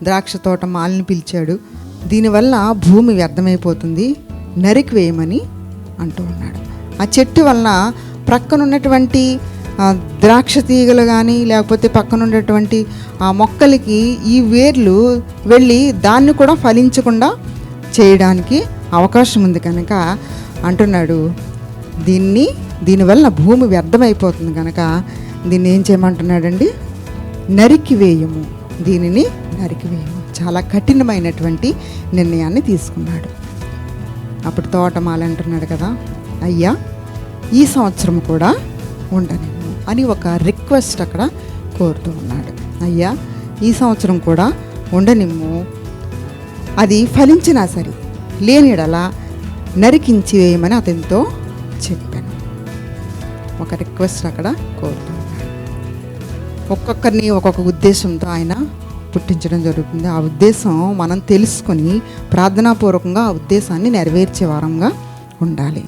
ద్రాక్ష తోట మాలిని పిలిచాడు. దీనివల్ల భూమి వ్యర్థమైపోతుంది, నరికివేయమని అంటూ ఉన్నాడు. ఆ చెట్టు వలన ప్రక్కనున్నటువంటి ద్రాక్ష తీగలు కానీ లేకపోతే పక్కన ఉన్నటువంటి ఆ మొక్కలకి ఈ వేర్లు వెళ్ళి దాన్ని కూడా ఫలించకుండా చేయడానికి అవకాశం ఉంది కనుక అంటున్నాడు, దీనివల్ల భూమి వ్యర్థమైపోతుంది కనుక దీన్ని ఏం చేయమంటున్నాడండి, నరికివేయము, దీనిని నరికివేయము. చాలా కఠినమైనటువంటి నిర్ణయాన్ని తీసుకున్నాడు. అప్పుడు తోటమాలి అంటున్నాడు కదా, అయ్యా ఈ సంవత్సరం కూడా ఉండనివ్వు అని ఒక రిక్వెస్ట్ అక్కడ కోరుతూ ఉన్నాడు. అయ్యా ఈ సంవత్సరం కూడా ఉండనిమ్ము, అది ఫలించినా సరే లేనిడలా నరికించి వేయమని అతనితో చెప్పాను. ఒక రిక్వెస్ట్ అక్కడ కోరుతూ ఉన్నాడు. ఒక్కొక్కరిని ఒక్కొక్క ఉద్దేశంతో ఆయన పుట్టించడం జరుగుతుంది. ఆ ఉద్దేశం మనం తెలుసుకొని ప్రార్థనాపూర్వకంగా ఆ ఉద్దేశాన్ని నెరవేర్చే వారంగా ఉండాలి.